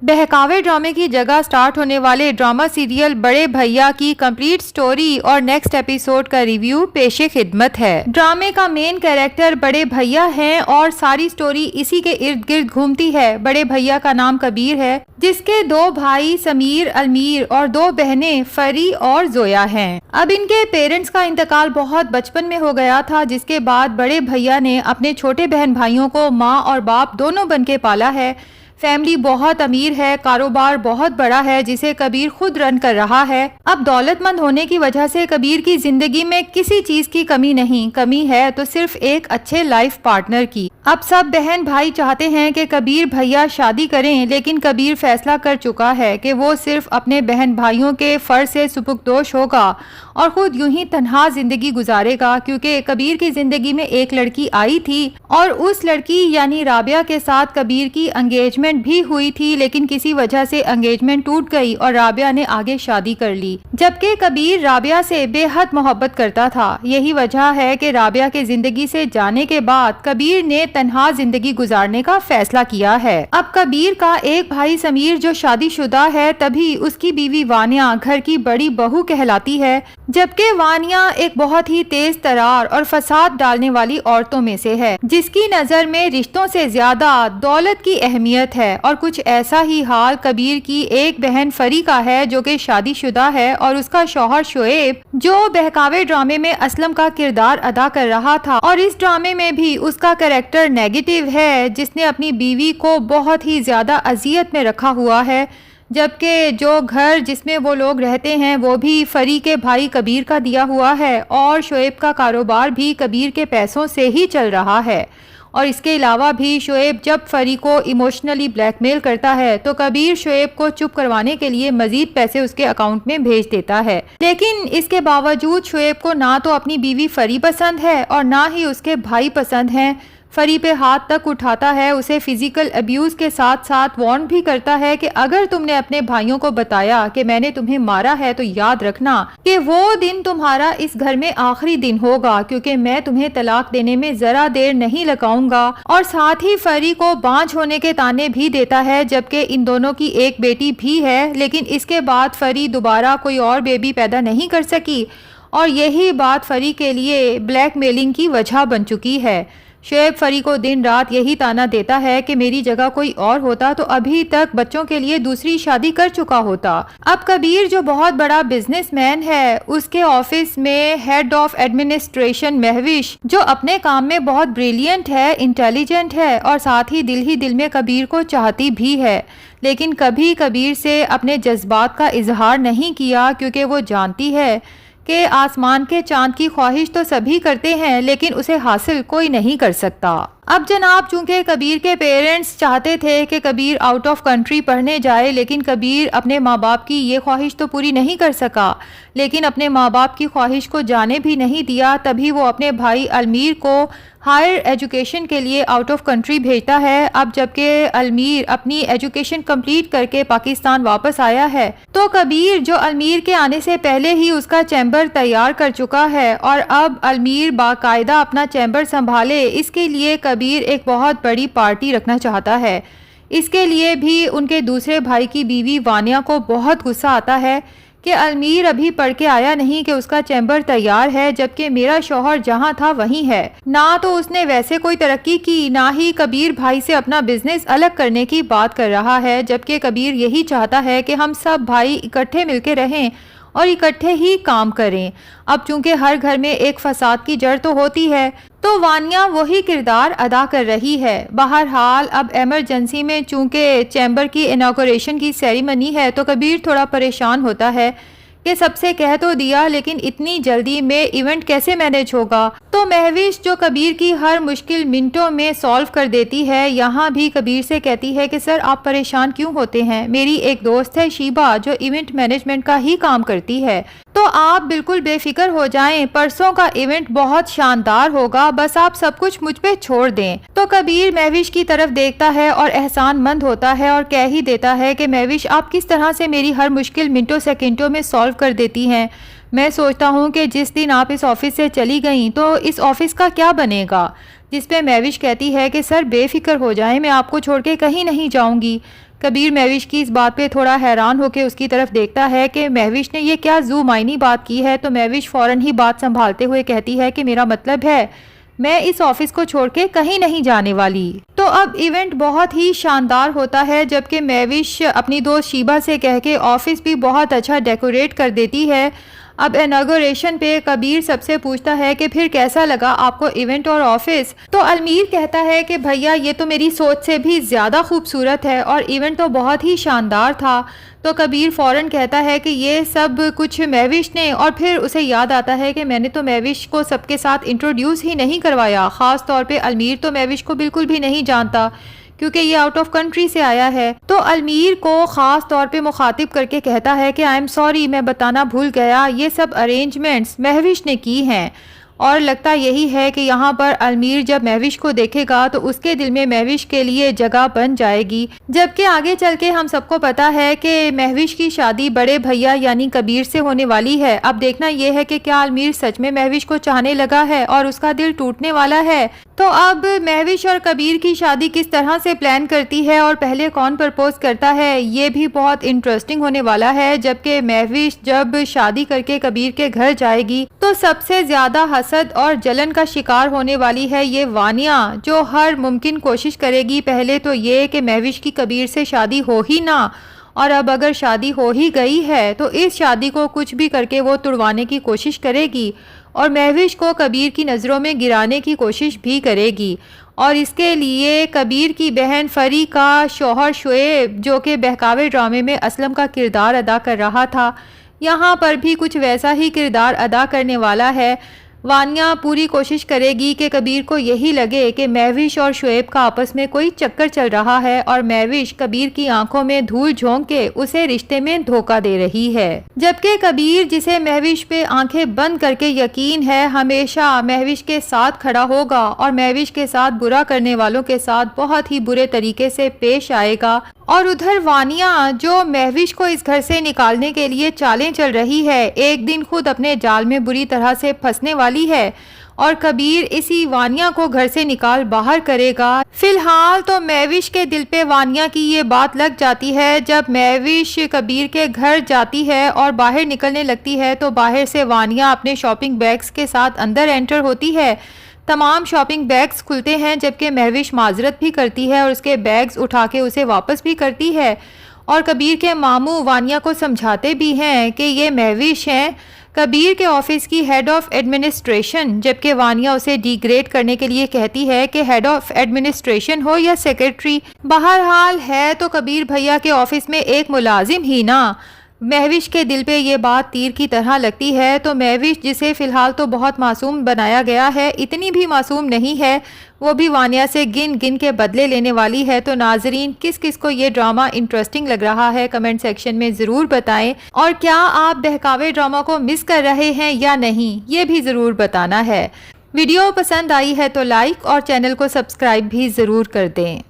बहकावे ड्रामे की जगह स्टार्ट होने वाले ड्रामा सीरियल बड़े भैया की कंप्लीट स्टोरी और नेक्स्ट एपिसोड का रिव्यू पेशे खिदमत है। ड्रामे का मेन कैरेक्टर बड़े भैया हैं और सारी स्टोरी इसी के इर्द गिर्द घूमती है। बड़े भैया का नाम कबीर है, जिसके दो भाई समीर अलमीर और दो बहनें फरी और जोया हैं। अब इनके पेरेंट्स का इंतकाल बहुत बचपन में हो गया था, जिसके बाद बड़े भैया ने अपने छोटे बहन भाइयों को माँ और बाप दोनों बन के पाला है। फैमिली बहुत अमीर है, कारोबार बहुत बड़ा है जिसे कबीर खुद रन कर रहा है। अब दौलतमंद होने की वजह से कबीर की जिंदगी में किसी चीज की कमी नहीं, कमी है तो सिर्फ एक अच्छे लाइफ पार्टनर की। अब सब बहन भाई चाहते हैं कि कबीर भैया शादी करें, लेकिन कबीर फैसला कर चुका है कि वो सिर्फ अपने बहन भाइयों के फर्ज से सुपुर्दोश होगा और खुद यूं ही तन्हा जिंदगी गुजारेगा, क्योंकि कबीर की जिंदगी में एक लड़की आई थी और उस लड़की यानी राबिया के साथ कबीर की एंगेजमेंट भी हुई थी, लेकिन किसी वजह से एंगेजमेंट टूट गई और राबिया ने आगे शादी कर ली, जबकि कबीर राबिया से बेहद मोहब्बत करता था। यही वजह है कि राबिया के जिंदगी से जाने के बाद कबीर ने तन्हा जिंदगी गुजारने का फैसला किया है। अब कबीर का एक भाई समीर जो शादीशुदा है, तभी उसकी बीवी वानिया घर की बड़ी बहू कहलाती है, जबकि वानिया एक बहुत ही तेज तरार और फसाद डालने वाली औरतों में से है, जिसकी नजर में रिश्तों से ज्यादा दौलत की अहमियत है। और कुछ ऐसा ही हाल कबीर की एक बहन फरी का है, जो कि शादीशुदा है, और उसका शौहर शोएब जो बहकावे ड्रामे में असलम का किरदार अदा कर रहा था, और इस ड्रामे में भी उसका कैरेक्टर नेगेटिव है, जिसने अपनी बीवी को बहुत ही ज्यादा अजियत में रखा हुआ है। जबकि जो घर जिसमें वो लोग रहते हैं वो भी फरी के भाई कबीर का दिया हुआ है, और शोएब का कारोबार भी कबीर के पैसों से ही चल रहा है। और इसके अलावा भी शोएब जब फरी को इमोशनली ब्लैकमेल करता है तो कबीर शोएब को चुप करवाने के लिए मजीद पैसे उसके अकाउंट में भेज देता है। लेकिन इसके बावजूद शोएब को ना तो अपनी बीवी फरी पसंद है और ना ही उसके भाई पसंद हैं। फरी पे हाथ तक उठाता है, उसे फिजिकल अब्यूज के साथ साथ वार्न भी करता है कि अगर तुमने अपने भाइयों को बताया कि मैंने तुम्हें मारा है तो याद रखना कि वो दिन तुम्हारा इस घर में आखिरी दिन होगा, क्योंकि मैं तुम्हें तलाक देने में जरा देर नहीं लगाऊंगा। और साथ ही फरी को बांझ होने के ताने भी देता है, जबकि इन दोनों की एक बेटी भी है, लेकिन इसके बाद फरी दोबारा कोई और बेबी पैदा नहीं कर सकी, और यही बात फरी के लिए ब्लैकमेलिंग की वजह बन चुकी है। शोएब फरी को दिन रात यही ताना देता है कि मेरी जगह कोई और होता तो अभी तक बच्चों के लिए दूसरी शादी कर चुका होता। अब कबीर जो बहुत बड़ा बिजनेसमैन है, उसके ऑफिस में हेड ऑफ एडमिनिस्ट्रेशन महविश जो अपने काम में बहुत ब्रिलियंट है, इंटेलिजेंट है, और साथ ही दिल में कबीर को चाहती भी है, लेकिन कभी कबीर से अपने जज्बात का इजहार नहीं किया, क्योंकि वो जानती है कि आसमान के चांद की ख्वाहिश तो सभी करते हैं, लेकिन उसे हासिल कोई नहीं कर सकता। अब जनाब, चूंकि कबीर के पेरेंट्स चाहते थे कि कबीर आउट ऑफ कंट्री पढ़ने जाए, लेकिन कबीर अपने माँ बाप की ये ख्वाहिश तो पूरी नहीं कर सका, लेकिन अपने माँ बाप की ख्वाहिश को जाने भी नहीं दिया। तभी वो अपने भाई अलमीर को हायर एजुकेशन के लिए आउट ऑफ कंट्री भेजता है। अब जबकि अलमीर अपनी एजुकेशन कंप्लीट करके पाकिस्तान वापस आया है, तो कबीर जो अलमीर के आने से पहले ही उसका चैम्बर तैयार कर चुका है, और अब अलमीर बाकायदा अपना चैम्बर संभाले, इसके लिए कबीर एक बहुत बड़ी पार्टी रखना चाहता है। इसके लिए भी उनके दूसरे भाई की बीवी वानिया को बहुत गुस्सा आता है कि अलमीर अभी पढ़ के आया नहीं कि उसका चैम्बर तैयार है, जबकि मेरा शौहर जहां था वहीं है। ना तो उसने वैसे कोई तरक्की की, ना ही कबीर भाई से अपना बिजनेस अलग करने की बात कर रहा है, जबकि कबीर यही चाहता है कि हम सब भाई इकट्ठे मिलके रहें और इकट्ठे ही काम करें। अब चूंकि हर घर में एक फसाद की जड़ तो होती है, तो वानिया वही किरदार अदा कर रही है। बहरहाल अब इमरजेंसी में चूंकि चैम्बर की इनॉग्रेशन की सेरेमनी है, तो कबीर थोड़ा परेशान होता है कि सबसे कह तो दिया, लेकिन इतनी जल्दी में इवेंट कैसे मैनेज होगा। तो महविश जो कबीर की हर मुश्किल मिनटों में सॉल्व कर देती है, यहाँ भी कबीर से कहती है कि सर आप परेशान क्यों होते हैं, मेरी एक दोस्त है शीबा जो इवेंट मैनेजमेंट का ही काम करती है, तो आप बिल्कुल बेफिक्र हो जाएं, परसों का इवेंट बहुत शानदार होगा, बस आप सब कुछ मुझ पे छोड़ दें। तो कबीर महविश की तरफ देखता है और एहसानमंद होता है और कह ही देता है कि महविश आप किस तरह से मेरी हर मुश्किल मिनटों सेकंडों में सॉल्व कर देती हैं। मैं सोचता हूँ कि जिस दिन आप इस ऑफिस से चली गई तो इस ऑफिस का क्या बनेगा। जिस पे महविश कहती है कि सर बेफिक्र हो जाएं, मैं आपको छोड़ के कहीं नहीं जाऊंगी। कबीर महविश की इस बात पे थोड़ा हैरान होकर उसकी तरफ देखता है कि महविश ने ये क्या जू मायनी बात की है। तो महविश फौरन ही बात संभालते हुए कहती है कि मेरा मतलब है मैं इस ऑफिस को छोड़ के कहीं नहीं जाने वाली। तो अब इवेंट बहुत ही शानदार होता है, जबकि महविश अपनी दोस्त शीबा से कह के ऑफिस भी बहुत अच्छा डेकोरेट कर देती है। अब इनॉग्रेशन पे कबीर सबसे पूछता है कि फिर कैसा लगा आपको इवेंट और ऑफिस। तो अलमीर कहता है कि भैया ये तो मेरी सोच से भी ज़्यादा खूबसूरत है और इवेंट तो बहुत ही शानदार था। तो कबीर फ़ौरन कहता है कि ये सब कुछ महविश ने, और फिर उसे याद आता है कि मैंने तो महविश को सबके साथ इंट्रोड्यूस ही नहीं करवाया। ख़ास तौर पे अलमीर तो महविश को बिल्कुल भी नहीं जानता क्योंकि ये आउट ऑफ कंट्री से आया है। तो अलमीर को ख़ास तौर पे मुखातिब करके कहता है कि आई एम सॉरी, मैं बताना भूल गया, ये सब अरेंजमेंट्स महविश ने की हैं। और लगता यही है कि यहाँ पर अलमीर जब महविश को देखेगा तो उसके दिल में महविश के लिए जगह बन जाएगी। जबकि आगे चल के हम सबको पता है कि महविश की शादी बड़े भैया यानी कबीर से होने वाली है। अब देखना यह है कि क्या अलमीर सच में महविश को चाहने लगा है और उसका दिल टूटने वाला है। तो अब महविश और कबीर की शादी किस तरह से प्लान करती है और पहले कौन प्रपोज करता है, ये भी बहुत इंटरेस्टिंग होने वाला है। जबकि महविश जब शादी करके कबीर के घर जाएगी तो सबसे ज्यादा हसद और जलन का शिकार होने वाली है ये वानिया, जो हर मुमकिन कोशिश करेगी पहले तो ये कि महविश की कबीर से शादी हो ही ना, और अब अगर शादी हो ही गई है तो इस शादी को कुछ भी करके वो तुड़वाने की कोशिश करेगी और महविश को कबीर की नज़रों में गिराने की कोशिश भी करेगी। और इसके लिए कबीर की बहन फरी का शौहर शुएब, जो कि बहकावे ड्रामे में असलम का किरदार अदा कर रहा था, यहाँ पर भी कुछ वैसा ही किरदार अदा करने वाला है। वानिया पूरी कोशिश करेगी कि कबीर को यही लगे कि महविश और शुएब का आपस में कोई चक्कर चल रहा है और महविश कबीर की आंखों में धूल झोंक के उसे रिश्ते में धोखा दे रही है। जबकि कबीर, जिसे महविश पे आंखें बंद करके यकीन है, हमेशा महविश के साथ खड़ा होगा और महविश के साथ बुरा करने वालों के साथ बहुत ही बुरे तरीके से पेश आएगा। और उधर वानिया, जो महविश को इस घर से निकालने के लिए चालें चल रही है, एक दिन खुद अपने जाल में बुरी तरह से फंसने वाली है और कबीर इसी वानिया को घर से निकाल बाहर करेगा। फिलहाल तो महविश के दिल पे वानिया की ये बात लग जाती है। जब महविश कबीर के घर जाती है और बाहर निकलने लगती है तो बाहर से वानिया अपने शॉपिंग बैग्स के साथ अंदर एंटर होती है। तमाम शॉपिंग बैग्स खुलते हैं जबकि महविश माजरत भी करती है और उसके बैग्स उठा के उसे वापस भी करती है। और कबीर के मामू वानिया को समझाते भी हैं कि ये महविश हैं, कबीर के ऑफिस की हेड ऑफ एडमिनिस्ट्रेशन, जबकि वानिया उसे डिग्रेड करने के लिए कहती है कि हेड ऑफ एडमिनिस्ट्रेशन हो या सेक्रेटरी, बहरहाल है तो कबीर भैया के ऑफिस में एक मुलाजिम ही ना। महविश के दिल पे ये बात तीर की तरह लगती है। तो महविश, जिसे फ़िलहाल तो बहुत मासूम बनाया गया है, इतनी भी मासूम नहीं है, वो भी वानिया से गिन गिन के बदले लेने वाली है। तो नाजरीन, किस किस को ये ड्रामा इंटरेस्टिंग लग रहा है कमेंट सेक्शन में ज़रूर बताएं, और क्या आप बहकावे ड्रामा को मिस कर रहे हैं या नहीं, ये भी ज़रूर बताना है। वीडियो पसंद आई है तो लाइक और चैनल को सब्सक्राइब भी ज़रूर कर दें।